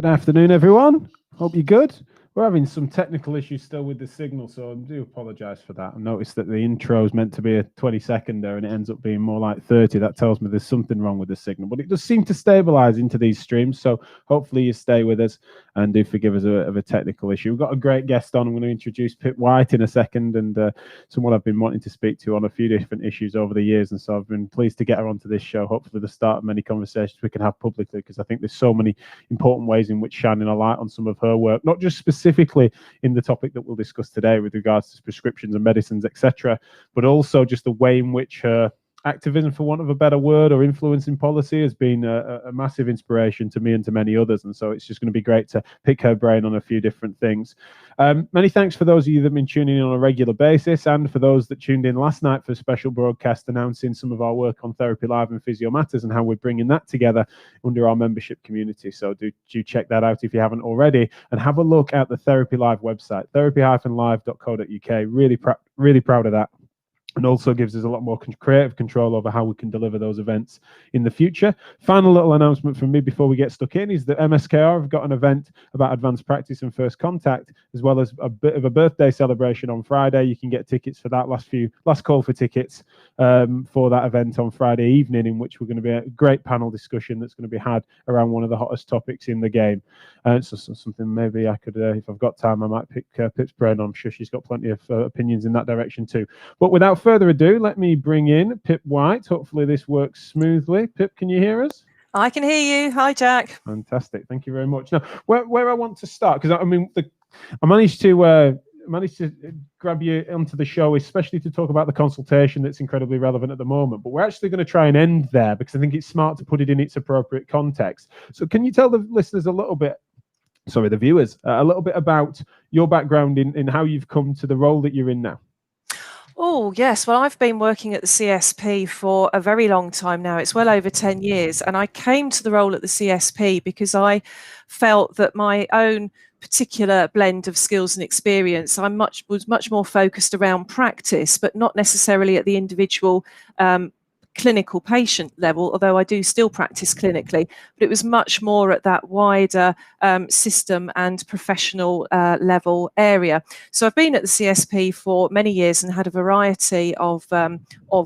Good afternoon, everyone. Hope you're good. We're having some technical issues still with the signal, so I do apologise for that. I noticed that the intro is meant to be a 20-seconder and it ends up being more like 30. That tells me there's something wrong with the signal, but it does seem to stabilise into these streams, so hopefully you stay with us and do forgive us of a technical issue. We've got a great guest on. I'm going to introduce Pip White in a second, and someone I've been wanting to speak to on a few different issues over the years, and so I've been pleased to get her onto this show, hopefully the start of many conversations we can have publicly, because I think there's so many important ways in which shining a light on some of her work, not just specifically in the topic that we'll discuss today with regards to prescriptions and medicines, etc., but also just the way in which her activism, for want of a better word, or influence in policy has been a massive inspiration to me and to many others. And so it's just going to be great to pick her brain on a few different things. Many thanks for those of you that have been tuning in on a regular basis, and for those that tuned in last night for a special broadcast announcing some of our work on Therapy Live and Physio Matters and how we're bringing that together under our membership community. So do check that out if you haven't already, and have a look at the Therapy Live website, therapy-live.co.uk. Really proud of that. And also gives us a lot more creative control over how we can deliver those events in the future. Final little announcement from me before we get stuck in is that MSKR have got an event about advanced practice and first contact, as well as a bit of a birthday celebration on Friday. You can get tickets for that. Last call for tickets for that event on Friday evening, in which we're going to be a great panel discussion that's going to be had around one of the hottest topics in the game. So something maybe I could, if I've got time, I might pick Pip's brain on. I'm sure she's got plenty of opinions in that direction too. But without further ado, let me bring in Pip White. Hopefully this works smoothly. Pip, can you hear us? I can hear you. Hi, Jack. Fantastic. Thank you very much. Now, where I want to start, because I mean, I managed to grab you onto the show, especially to talk about the consultation that's incredibly relevant at the moment. But we're actually going to try and end there, because I think it's smart to put it in its appropriate context. So can you tell the listeners a little bit, sorry, the viewers, a little bit about your background in how you've come to the role that you're in now? Oh, yes. Well, I've been working at the CSP for a very long time now. It's well over 10 years. And I came to the role at the CSP because I felt that my own particular blend of skills and experience, was much more focused around practice, but not necessarily at the individual clinical patient level, although I do still practice clinically, but it was much more at that wider system and professional level area. So I've been at the CSP for many years and had a variety of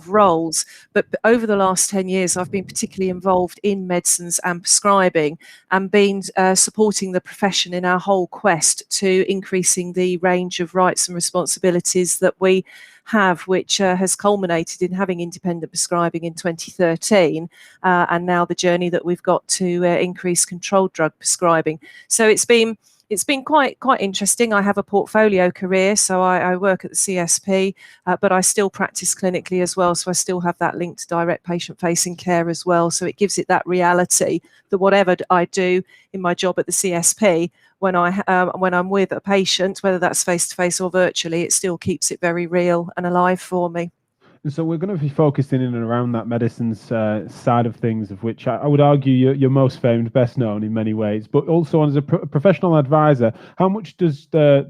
roles, but over the last 10 years I've been particularly involved in medicines and prescribing, and been supporting the profession in our whole quest to increasing the range of rights and responsibilities that we have, which has culminated in having independent prescribing in 2013, and now the journey that we've got to increase controlled drug prescribing. So it's been quite interesting. I have a portfolio career, so I work at the CSP, but I still practice clinically as well, so I still have that link to direct patient-facing care as well. So it gives it that reality that whatever I do in my job at the CSP, when I'm with a patient, whether that's face-to-face or virtually, it still keeps it very real and alive for me. And so we're going to be focusing in and around that medicines side of things, of which I would argue you're most famed, best known in many ways, but also as a professional advisor. How much does that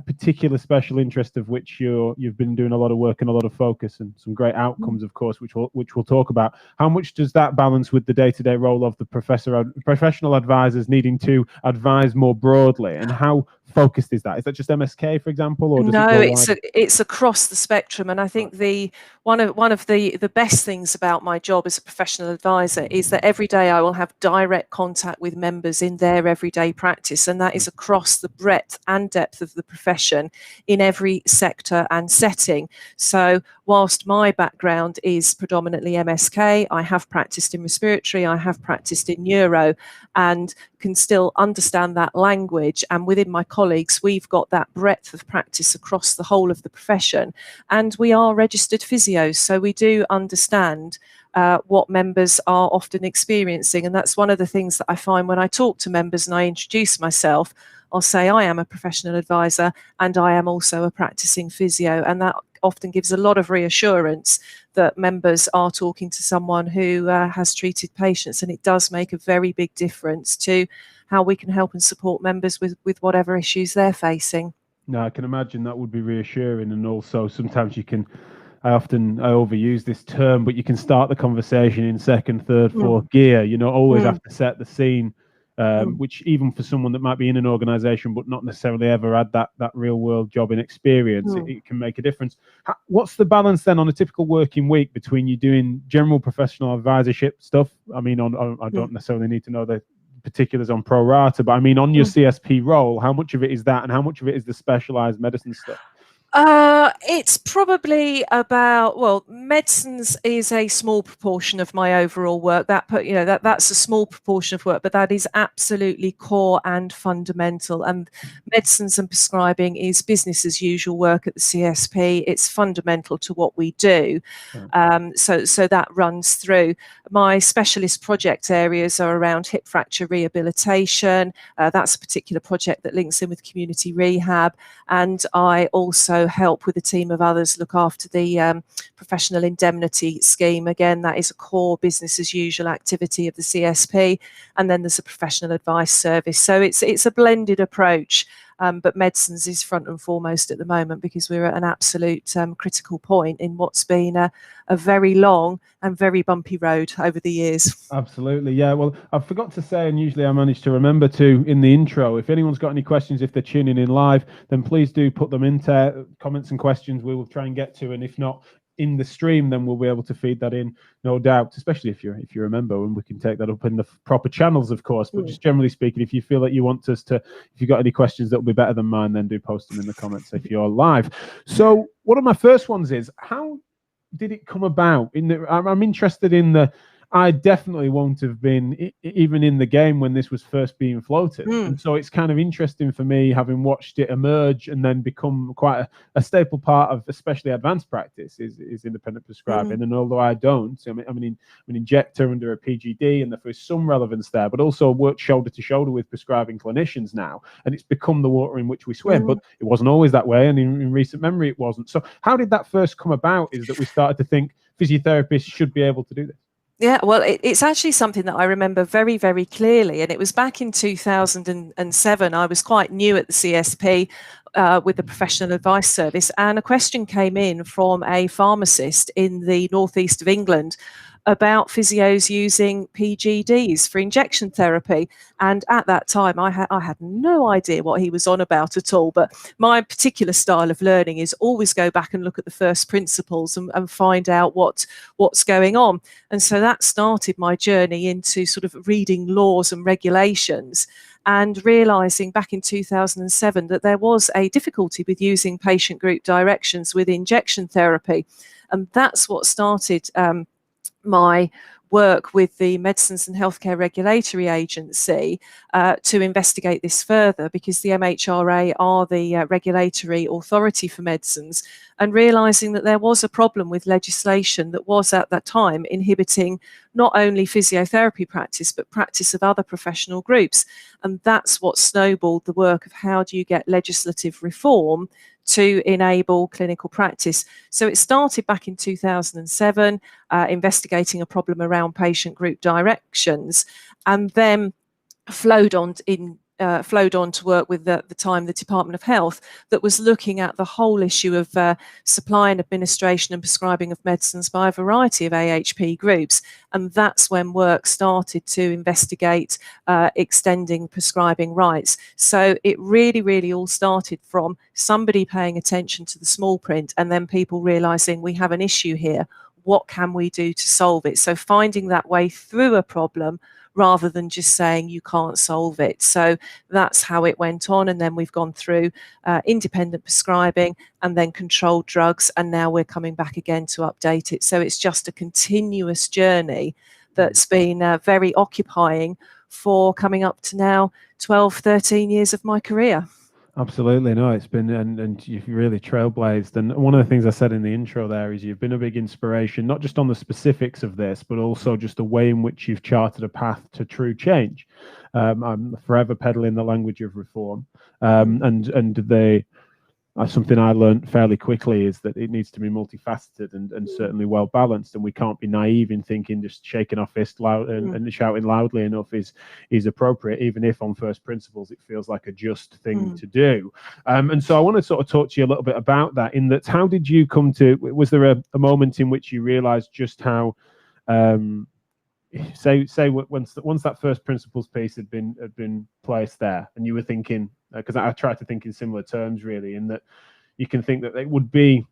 particular special interest, of which you've been doing a lot of work and a lot of focus and some great outcomes, of course, which we'll talk about, how much does that balance with the day-to-day role of the professional advisors needing to advise more broadly, and how focused is that? Is that just MSK, for example, or does no, it's across the spectrum? And I think one of the best things about my job as a professional advisor is that every day I will have direct contact with members in their everyday practice, and that is across the breadth and depth of the profession in every sector and setting. So whilst my background is predominantly MSK, I have practiced in respiratory, I have practiced in neuro, and can still understand that language. And within my colleagues, we've got that breadth of practice across the whole of the profession. And we are registered physios, so we do understand what members are often experiencing. And that's one of the things that I find when I talk to members and I introduce myself. I'll say I am a professional advisor and I am also a practicing physio, and that often gives a lot of reassurance that members are talking to someone who has treated patients, and it does make a very big difference to how we can help and support members with whatever issues they're facing. No, I can imagine that would be reassuring, and also sometimes I overuse this term, but you can start the conversation in second, third, fourth gear, always have to set the scene which even for someone that might be in an organization but not necessarily ever had that real world job in experience, it can make a difference. What's the balance then on a typical working week between you doing general professional advisorship stuff? I mean, I don't necessarily need to know the particulars on pro rata, but I mean on your CSP role, how much of it is that and how much of it is the specialized medicine stuff? It's probably about, well, medicines is a small proportion of my overall work. That's a small proportion of work, but that is absolutely core and fundamental. And medicines and prescribing is business as usual work at the CSP. It's fundamental to what we do. So that runs through. My specialist project areas are around hip fracture rehabilitation. That's a particular project that links in with community rehab. And I also help with a team of others look after the professional indemnity scheme. Again, that is a core business as usual activity of the CSP. And then there's a professional advice service. So it's a blended approach. But medicines is front and foremost at the moment because we're at an absolute critical point in what's been a very long and very bumpy road over the years. Absolutely, yeah. Well, I forgot to say, and usually I manage to remember to in the intro, if anyone's got any questions, if they're tuning in live, then please do put them into comments and questions we will try and get to. And if not, in the stream, then we'll be able to feed that in, no doubt, especially if you remember, and we can take that up in the proper channels, of course. But just generally speaking, if you feel that you want us to, if you've got any questions that will be better than mine, then do post them in the comments if you're live. So one of my first ones is, how did it come about? I'm interested in the, I definitely won't have been even in the game when this was first being floated. And so it's kind of interesting for me, having watched it emerge and then become quite a staple part of especially advanced practice is independent prescribing. And although I don't, I'm an injector under a PGD, and there is some relevance there, but also work shoulder to shoulder with prescribing clinicians now. And it's become the water in which we swim, but it wasn't always that way. And in recent memory, it wasn't. So how did that first come about? Is that we started to think physiotherapists should be able to do this? Yeah, well, it's actually something that I remember very, very clearly. And it was back in 2007. I was quite new at the CSP with the professional advice service. And a question came in from a pharmacist in the northeast of England about physios using PGDs for injection therapy. And at that time, I had no idea what he was on about at all. But my particular style of learning is always go back and look at the first principles and find out what's going on. And so that started my journey into sort of reading laws and regulations and realizing back in 2007 that there was a difficulty with using patient group directions with injection therapy. And that's what started my work with the Medicines and Healthcare Regulatory Agency to investigate this further, because the MHRA are the regulatory authority for medicines, and realizing that there was a problem with legislation that was at that time inhibiting not only physiotherapy practice, but practice of other professional groups. And that's what snowballed the work of how do you get legislative reform to enable clinical practice. So it started back in 2007, investigating a problem around patient group directions, and then flowed on to work with the time the Department of Health that was looking at the whole issue of supply and administration and prescribing of medicines by a variety of AHP groups. And that's when work started to investigate extending prescribing rights. So it really, really all started from somebody paying attention to the small print and then people realizing we have an issue here. What can we do to solve it? So finding that way through a problem rather than just saying you can't solve it. So that's how it went on. And then we've gone through independent prescribing and then controlled drugs. And now we're coming back again to update it. So it's just a continuous journey that's been very occupying for coming up to now 12, 13 years of my career. Absolutely. No, it's been, and you've really trailblazed. And one of the things I said in the intro there is you've been a big inspiration, not just on the specifics of this, but also just the way in which you've charted a path to true change. I'm forever peddling the language of reform. Something I learned fairly quickly is that it needs to be multifaceted and certainly well balanced, and we can't be naive in thinking just shaking our fist loud and shouting loudly enough is appropriate, even if on first principles it feels like a just thing to do. And so I want to sort of talk to you a little bit about that. In that, how did you come to? Was there a moment in which you realised just how once that first principles piece had been placed there, and you were thinking, because I tried to think in similar terms, really, in that you can think that it would be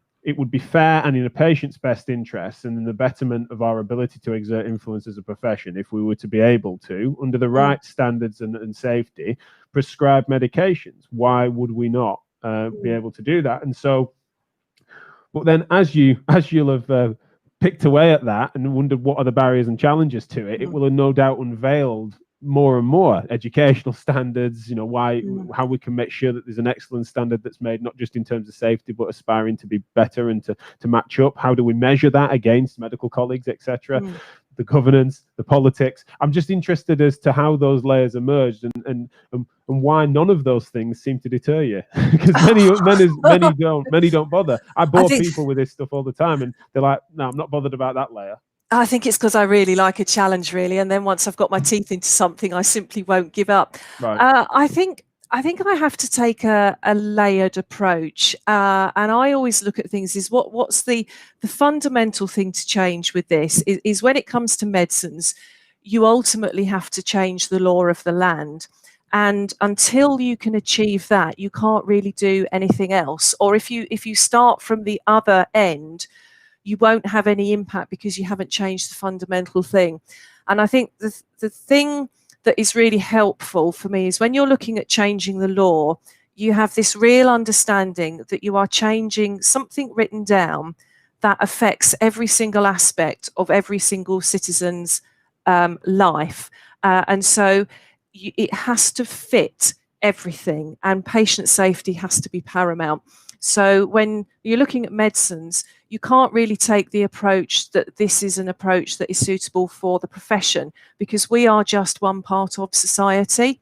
fair and in a patient's best interest and in the betterment of our ability to exert influence as a profession if we were to be able to, under the right standards and safety, prescribe medications. Why would we not be able to do that? And so, but then as you'll have picked away at that and wondered what are the barriers and challenges to it, it will have no doubt unveiled more and more educational standards, how we can make sure that there's an excellent standard that's made, not just in terms of safety, but aspiring to be better and to match up. How do we measure that against medical colleagues, etc.? The governance, the politics. I'm just interested as to how those layers emerged and why none of those things seem to deter you, because many don't bother. I bore people with this stuff all the time, and they're like, "No, I'm not bothered about that layer." I think it's because I really like a challenge, really, and then once I've got my teeth into something, I simply won't give up. Right. I think I have to take a layered approach, and I always look at things as what's the fundamental thing to change with this is when it comes to medicines, you ultimately have to change the law of the land. And until you can achieve that, you can't really do anything else. Or if you start from the other end, you won't have any impact because you haven't changed the fundamental thing. And I think the thing that is really helpful for me is when you're looking at changing the law, you have this real understanding that you are changing something written down that affects every single aspect of every single citizen's life. And so it has to fit everything, and patient safety has to be paramount. So when you're looking at medicines, you can't really take the approach that this is an approach that is suitable for the profession, because we are just one part of society.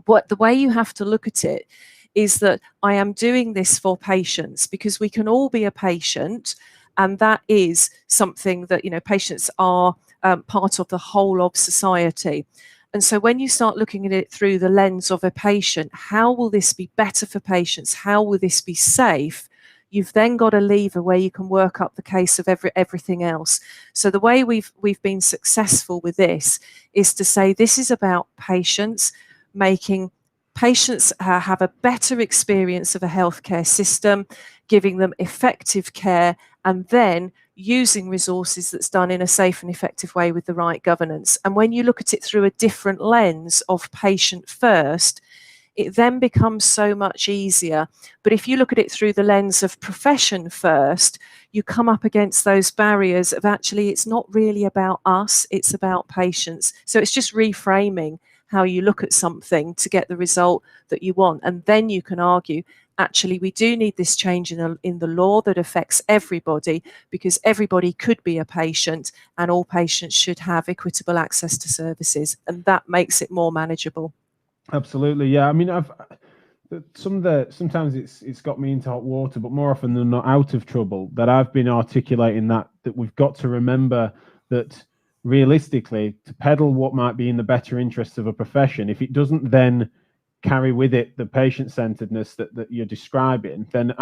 The way you have to look at it is that I am doing this for patients, because we can all be a patient, and that is something that, patients are part of the whole of society. And so when you start looking at it through the lens of a patient, how will this be better for patients? How will this be safe? You've then got a lever where you can work up the case of everything else. So the way we've been successful with this is to say this is about patients, making patients have a better experience of a healthcare system, giving them effective care, and then using resources that's done in a safe and effective way with the right governance. And when you look at it through a different lens of patient first, it then becomes so much easier. But if you look at it through the lens of profession first, you come up against those barriers of actually it's not really about us, it's about patients. So it's just reframing how you look at something to get the result that you want. And then you can argue, actually, we do need this change in the law that affects everybody, because everybody could be a patient and all patients should have equitable access to services. And that makes it more manageable. Absolutely. Yeah. I mean, sometimes it's got me into hot water, but more often than not out of trouble, that I've been articulating that we've got to remember that realistically, to peddle what might be in the better interests of a profession, if it doesn't then carry with it the patient-centeredness that you're describing, then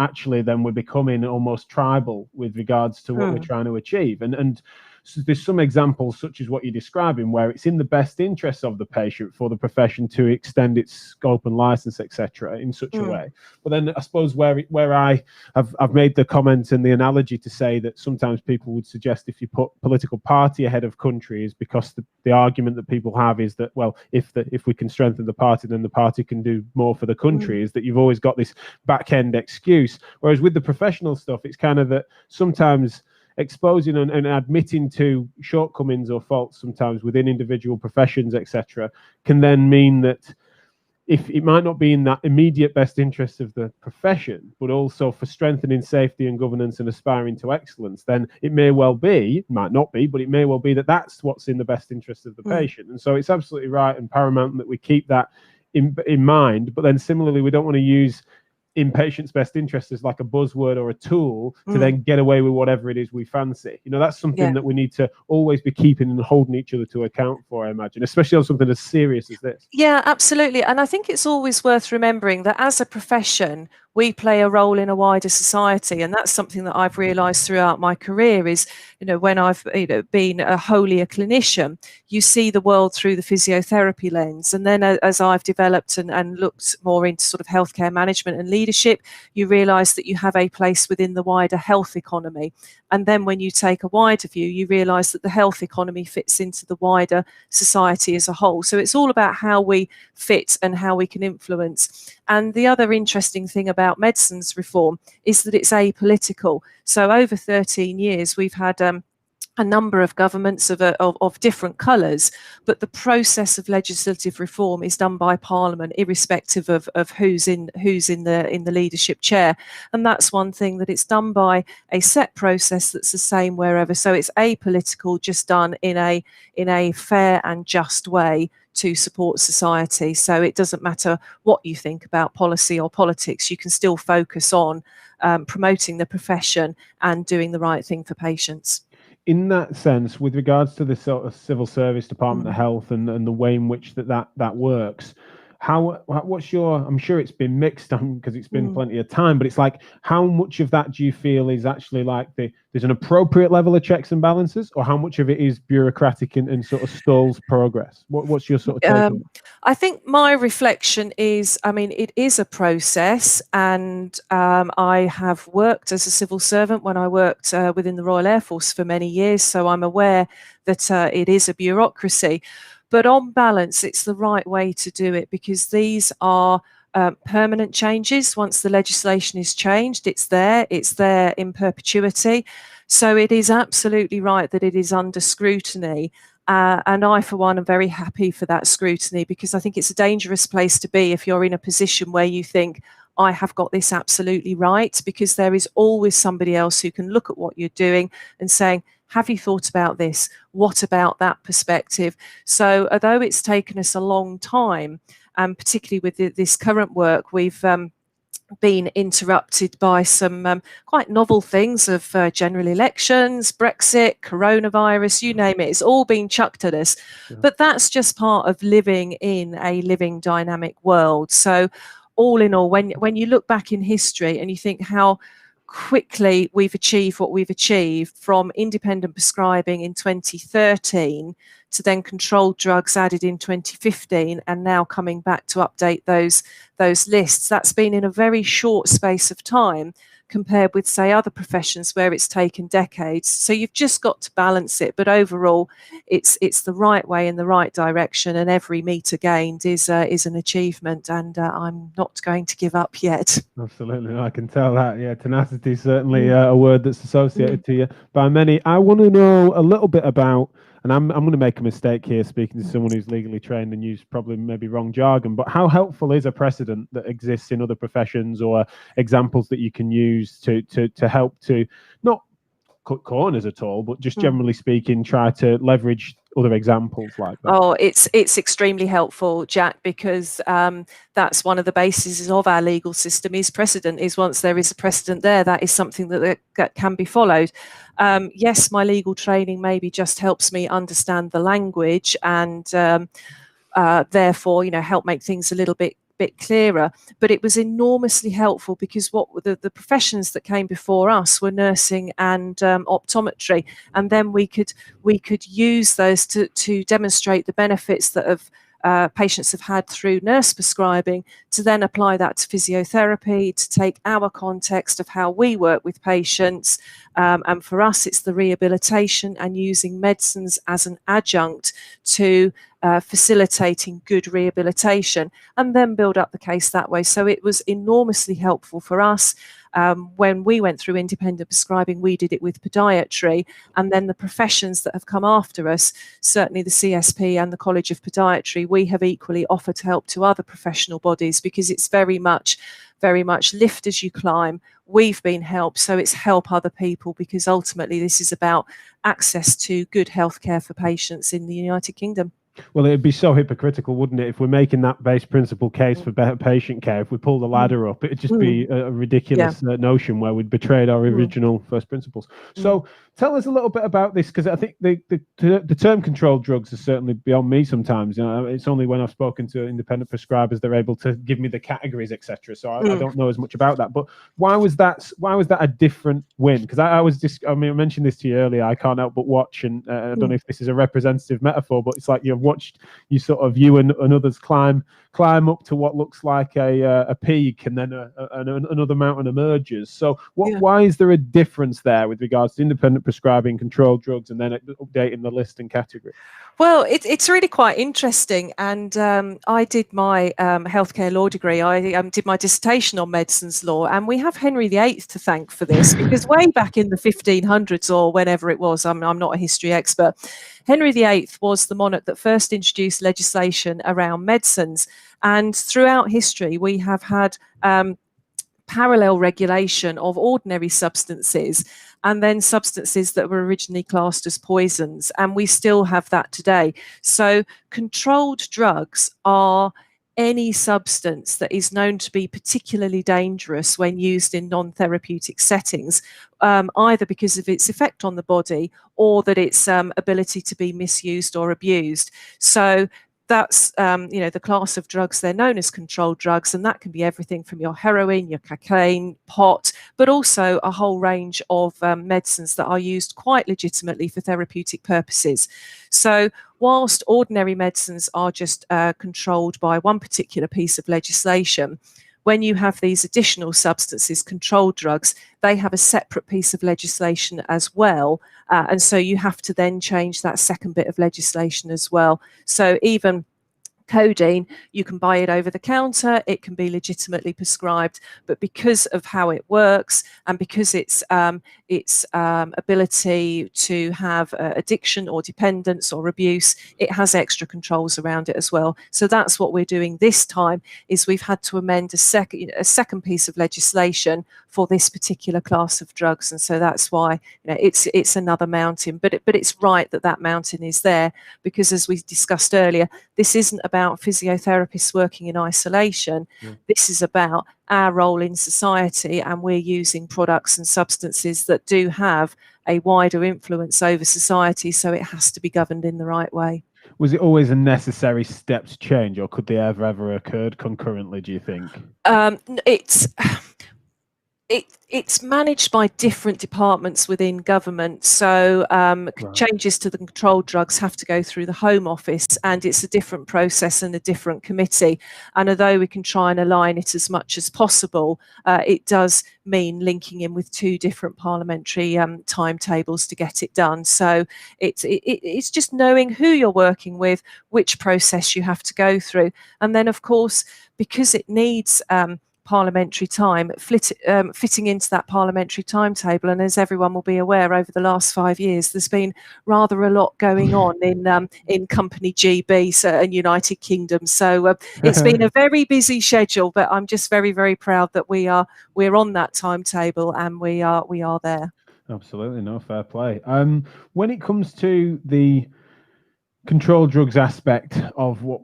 we're becoming almost tribal with regards to what we're trying to achieve. And so there's some examples such as what you're describing, where it's in the best interests of the patient for the profession to extend its scope and license, etc., in such a way. But then I suppose where I've made the comment and the analogy to say that sometimes people would suggest if you put political party ahead of country is because the argument that people have is that, well, if we can strengthen the party, then the party can do more for the country, is that you've always got this back end excuse. Whereas with the professional stuff, it's kind of that sometimes exposing and admitting to shortcomings or faults sometimes within individual professions, etc., can then mean that if it might not be in that immediate best interest of the profession, but also for strengthening safety and governance and aspiring to excellence, then it may well be, it might not be, but it may well be that that's what's in the best interest of the patient. And so it's absolutely right and paramount that we keep that in mind. But then similarly, we don't want to use in patient's best interest as like a buzzword or a tool to then get away with whatever it is we fancy. That's something that we need to always be keeping and holding each other to account for, I imagine, especially on something as serious as this. Yeah, absolutely. And I think it's always worth remembering that as a profession, we play a role in a wider society. And that's something that I've realised throughout my career is, when I've been wholly a clinician, you see the world through the physiotherapy lens. And then as I've developed and looked more into sort of healthcare management and leadership, you realise that you have a place within the wider health economy. And then when you take a wider view, you realise that the health economy fits into the wider society as a whole. So it's all about how we fit and how we can influence. And the other interesting thing about medicines reform is that it's apolitical. So over 13 years, we've had a number of governments of different colours, but the process of legislative reform is done by Parliament, irrespective of who's in the leadership chair. And that's one thing, that it's done by a set process that's the same wherever. So it's apolitical, just done in a fair and just way to support society. So it doesn't matter what you think about policy or politics, you can still focus on promoting the profession and doing the right thing for patients. In that sense, with regards to the sort of civil service, Department of Health, and the way in which that works, what's your, I'm sure it's been mixed because it's been plenty of time, but it's like, how much of that do you feel is actually like there's an appropriate level of checks and balances, or how much of it is bureaucratic and sort of stalls progress? What's your sort of take on it? I think my reflection is, it is a process, and I have worked as a civil servant when I worked within the Royal Air Force for many years, so I'm aware that it is a bureaucracy. But on balance, it's the right way to do it, because these are permanent changes. Once the legislation is changed, it's there in perpetuity. So it is absolutely right that it is under scrutiny. And I, for one, am very happy for that scrutiny, because I think it's a dangerous place to be if you're in a position where you think, I have got this absolutely right, because there is always somebody else who can look at what you're doing and saying, have you thought about this? What about that perspective? So although it's taken us a long time, and particularly with this current work, we've been interrupted by some quite novel things of general elections, Brexit, coronavirus, you name it. It's all been chucked at us. Yeah. But that's just part of living in a living, dynamic world. So all in all, when you look back in history and you think how quickly we've achieved what we've achieved, from independent prescribing in 2013 to then controlled drugs added in 2015, and now coming back to update those lists, that's been in a very short space of time, compared with, say, other professions where it's taken decades. So you've just got to balance it. But overall, it's the right way in the right direction, and every metre gained is an achievement. And I'm not going to give up yet. Absolutely, I can tell that. Yeah, tenacity is certainly a word that's associated to you by many. I want to know a little bit about, and I'm going to make a mistake here speaking to someone who's legally trained and use probably maybe wrong jargon, but how helpful is a precedent that exists in other professions, or examples that you can use to help to not cut corners at all, but just generally speaking, try to leverage other examples like that? Oh, it's extremely helpful, Jack, because that's one of the bases of our legal system is precedent. Is once there is a precedent there, that is something that can be followed. Yes, my legal training maybe just helps me understand the language and therefore, help make things a little bit clearer, but it was enormously helpful, because what the professions that came before us were nursing and optometry, and then we could use those to demonstrate the benefits that patients have had through nurse prescribing, to then apply that to physiotherapy, to take our context of how we work with patients, and for us it's the rehabilitation and using medicines as an adjunct to facilitating good rehabilitation, and then build up the case that way. So it was enormously helpful for us. When we went through independent prescribing, we did it with podiatry, and then the professions that have come after us, certainly the CSP and the College of Podiatry, we have equally offered help to other professional bodies, because it's very much lift as you climb. We've been helped, so it's help other people, because ultimately this is about access to good healthcare for patients in the United Kingdom. Well, it'd be so hypocritical, wouldn't it, if we're making that base principle case for better patient care? If we pull the ladder up, it'd just be a ridiculous notion where we'd betrayed our original first principles. So tell us a little bit about this, because I think the term controlled drugs is certainly beyond me sometimes. You know, it's only when I've spoken to independent prescribers they're able to give me the categories, etc. So I don't know as much about that. But why was that a different win? Because I mentioned this to you earlier. I can't help but watch, and I don't know if this is a representative metaphor, but it's like you've watched you and others climb up to what looks like a peak, and then another mountain emerges. So why is there a difference there with regards to independent prescribing, controlled drugs, and then updating the list and category? Well, it's really quite interesting, and I did my healthcare law degree. I did my dissertation on medicines law, and we have Henry VIII to thank for this, because way back in the 1500s or whenever it was, I'm not a history expert, Henry VIII was the monarch that first introduced legislation around medicines, and throughout history we have had parallel regulation of ordinary substances and then substances that were originally classed as poisons, and we still have that today. So controlled drugs are any substance that is known to be particularly dangerous when used in non-therapeutic settings, either because of its effect on the body or that its ability to be misused or abused. So that's the class of drugs. They're known as controlled drugs, and that can be everything from your heroin, your cocaine, pot, but also a whole range of medicines that are used quite legitimately for therapeutic purposes. So whilst ordinary medicines are just controlled by one particular piece of legislation, when you have these additional substances, controlled drugs, they have a separate piece of legislation as well. And so you have to then change that second bit of legislation as well. So even codeine, you can buy it over the counter, it can be legitimately prescribed, but because of how it works and because its ability to have addiction or dependence or abuse, it has extra controls around it as well. So that's what we're doing this time, is we've had to amend a second piece of legislation for this particular class of drugs, and so that's why it's another mountain. But it's right that mountain is there, because as we discussed earlier, this isn't about physiotherapists working in isolation. This is about our role in society, and we're using products and substances that do have a wider influence over society, so it has to be governed in the right way. Was it always a necessary step to change, or could they ever occurred concurrently, do you think? It's managed by different departments within government. So changes to the controlled drugs have to go through the Home Office, and it's a different process and a different committee. And although we can try and align it as much as possible, it does mean linking in with two different parliamentary timetables to get it done. So it's just knowing who you're working with, which process you have to go through. And then, of course, because it needs parliamentary time, fitting into that parliamentary timetable. And as everyone will be aware, over the last 5 years, there's been rather a lot going on in company GB and United Kingdom. So it's been a very busy schedule, but I'm just very, very proud that we're on that timetable, and we are there. Absolutely, no, fair play. When it comes to the controlled drugs aspect of what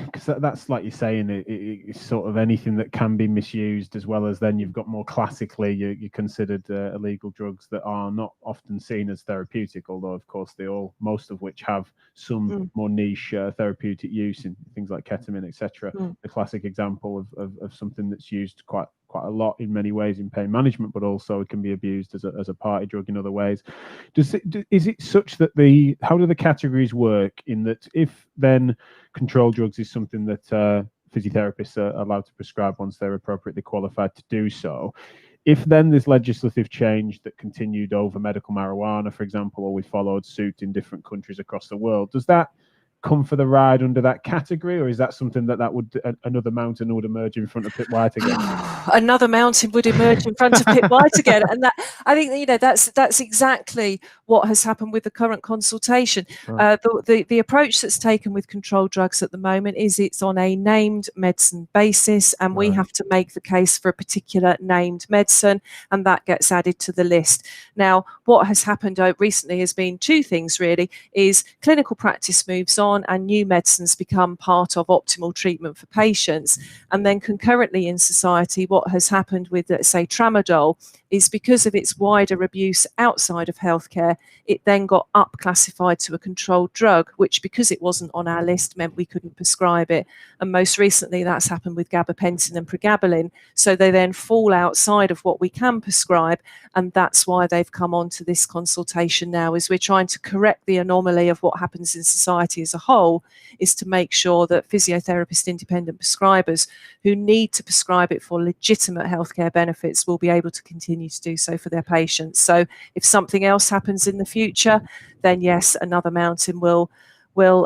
because that's like you're saying, it's sort of anything that can be misused, as well as then you've got more classically you considered illegal drugs that are not often seen as therapeutic, although of course most of which have some more niche therapeutic use in things like ketamine, etc. The classic example of something that's used quite a lot in many ways in pain management, but also it can be abused as a party drug in other ways. Is it such that how do the categories work, in that if then controlled drugs is something that physiotherapists are allowed to prescribe once they're appropriately qualified to do so, if then there's legislative change that continued over medical marijuana, for example, or we followed suit in different countries across the world, does that come for the ride under that category, or is that something that would another mountain would emerge in front of Pit White again? Another mountain would emerge in front of Pit White again, and that, I think, that's exactly what has happened with the current consultation. Right. The approach that's taken with controlled drugs at the moment is it's on a named medicine basis, and we have to make the case for a particular named medicine, and that gets added to the list. Now, what has happened recently has been two things really: is clinical practice moves on, on and new medicines become part of optimal treatment for patients. And then concurrently in society, what has happened with, let's say, tramadol is because of its wider abuse outside of healthcare, it then got up classified to a controlled drug, which, because it wasn't on our list, meant we couldn't prescribe it. And most recently that's happened with gabapentin and pregabalin. So they then fall outside of what we can prescribe, and that's why they've come on to this consultation now, is we're trying to correct the anomaly of what happens in society as a whole, is to make sure that physiotherapist independent prescribers who need to prescribe it for legitimate healthcare benefits will be able to continue to do so for their patients. So if something else happens in the future, then yes, another mountain will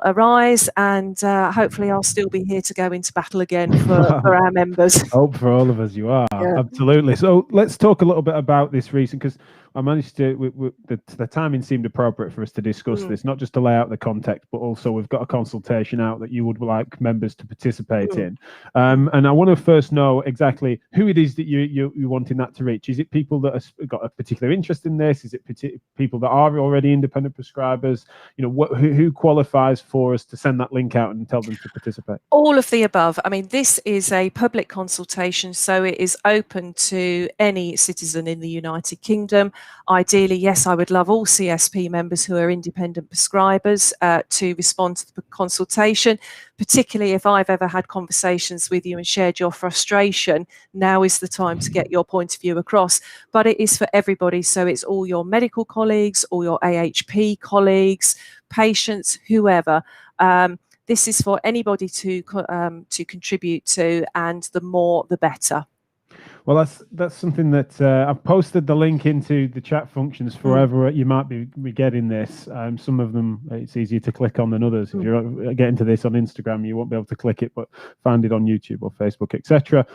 arise, and hopefully I'll still be here to go into battle again for our members. Hope for all of us you are. Yeah. Absolutely. So let's talk a little bit about this recent, because I managed to, the timing seemed appropriate for us to discuss this, not just to lay out the context, but also we've got a consultation out that you would like members to participate in. And I want to first know exactly who it is that you're wanting that to reach. Is it people that have got a particular interest in this? Is it people that are already independent prescribers? You know, who qualifies for us to send that link out and tell them to participate? All of the above. I mean, this is a public consultation, so it is open to any citizen in the United Kingdom. Ideally, yes, I would love all CSP members who are independent prescribers to respond to the consultation, particularly if I've ever had conversations with you and shared your frustration. Now is the time to get your point of view across. But it is for everybody, so it's all your medical colleagues, all your AHP colleagues, patients, whoever. This is for anybody to contribute to, and the more the better. Well, that's something that I've posted the link into the chat functions for wherever you might be getting this. Some of them it's easier to click on than others. If you're getting to this on Instagram, you won't be able to click it, but find it on YouTube or Facebook, etc.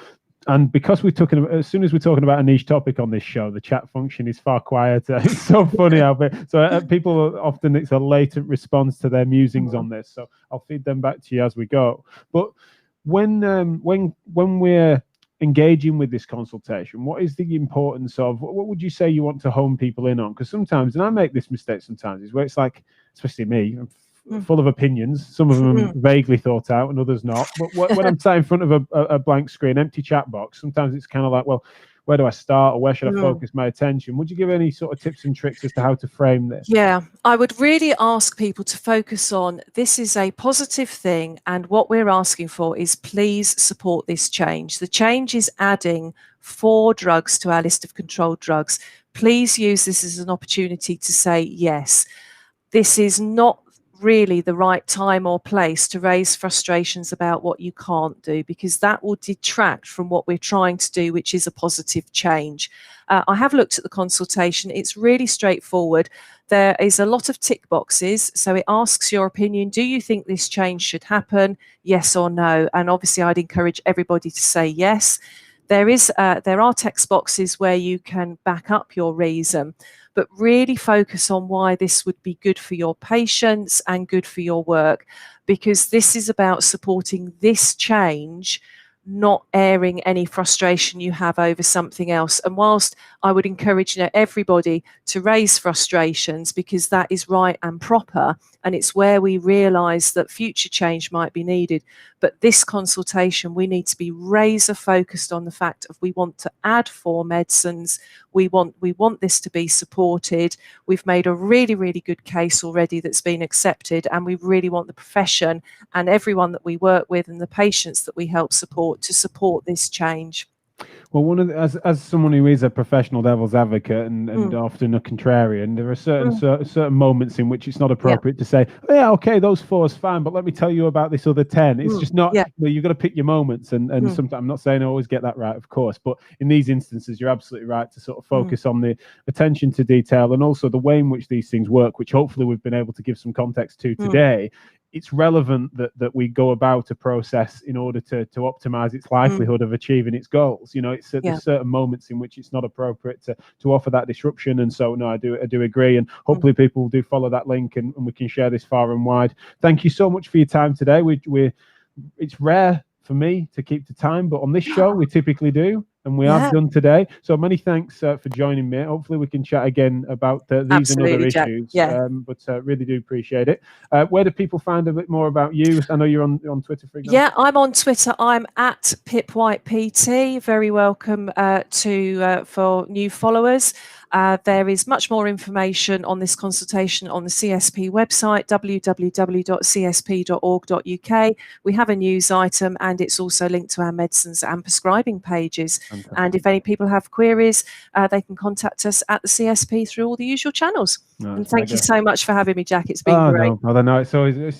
And because as soon as we're talking about a niche topic on this show, the chat function is far quieter. It's so funny how people often, it's a latent response to their musings on this. So I'll feed them back to you as we go. But when we're engaging with this consultation, what is the importance of, what would you say you want to home people in on? Because sometimes, and I make this mistake sometimes, is where it's like, especially me, I'm full of opinions, some of them vaguely thought out and others not, but when I'm sat in front of a blank screen, empty chat box, sometimes it's kind of like, well, where do I start, or where should I focus my attention? Would you give any sort of tips and tricks as to how to frame this? Yeah, I would really ask people to focus on, this is a positive thing, and what we're asking for is, please support this change. The change is adding 4 drugs to our list of controlled drugs. Please use this as an opportunity to say yes. This is not really the right time or place to raise frustrations about what you can't do, because that will detract from what we're trying to do, which is a positive change. I have looked at the consultation. It's really straightforward. There is a lot of tick boxes, so it asks your opinion. Do you think this change should happen? Yes or no? And obviously I'd encourage everybody to say yes. There are text boxes where you can back up your reason, but really focus on why this would be good for your patients and good for your work, because this is about supporting this change, not airing any frustration you have over something else. And whilst I would encourage everybody to raise frustrations, because that is right and proper, and it's where we realise that future change might be needed. But this consultation, we need to be razor focused on the fact of, we want to add 4 medicines. We want this to be supported. We've made a really, really good case already that's been accepted, and we really want the profession and everyone that we work with and the patients that we help support to support this change. Well, one of as someone who is a professional devil's advocate and often a contrarian, there are certain moments in which it's not appropriate to say, oh, yeah, okay, those 4 is fine, but let me tell you about this other 10. It's just not. You've got to pick your moments, and sometimes, I'm not saying I always get that right, of course, but in these instances, you're absolutely right to sort of focus on the attention to detail, and also the way in which these things work, which hopefully we've been able to give some context to today. It's relevant that we go about a process in order to optimize its likelihood of achieving its goals. You know, there's certain moments in which it's not appropriate to offer that disruption. And so, no, I do agree. And hopefully people do follow that link, and we can share this far and wide. Thank you so much for your time today. It's rare for me to keep to time, but on this show we typically do. and we have done today. So many thanks for joining me. Hopefully we can chat again about these and other issues. But really do appreciate it. Where do people find a bit more about you? I know you're on Twitter, for example. Yeah, I'm on Twitter. I'm at PipWhitePT. Very welcome for new followers. There is much more information on this consultation on the CSP website, www.csp.org.uk. We have a news item, and it's also linked to our medicines and prescribing pages. Fantastic. And if any people have queries, they can contact us at the CSP through all the usual channels. And thank you so much for having me, Jack. It's been great. No, it's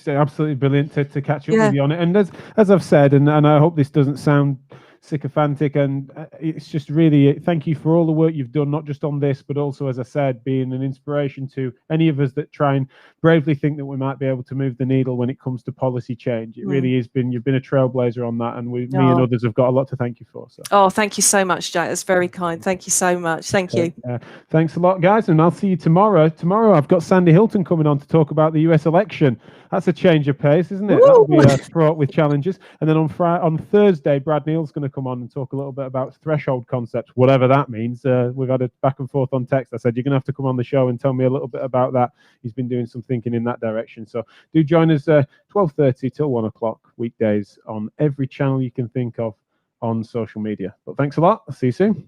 absolutely brilliant to catch up with you on it. And as I've said, and I hope this doesn't sound sycophantic, and it's just really thank you for all the work you've done, not just on this, but also, as I said, being an inspiration to any of us that try and bravely think that we might be able to move the needle when it comes to policy change. It really has been, you've been a trailblazer on that, and me and others have got a lot to thank you for. So. Thank you so much, Jack. That's very kind. Thank you so much. Thank you. Thanks a lot, guys, and I'll see you tomorrow. Tomorrow I've got Sandy Hilton coming on to talk about the US election. That's a change of pace, isn't it? That'll be fraught with challenges. And then on Thursday, Brad Neal's going to come on and talk a little bit about threshold concepts, whatever that means. We've had a back and forth on text. I said, you're going to have to come on the show and tell me a little bit about that. He's been doing some thinking in that direction. So do join us 12:30 till 1 o'clock weekdays on every channel you can think of on social media. But thanks a lot. I'll see you soon.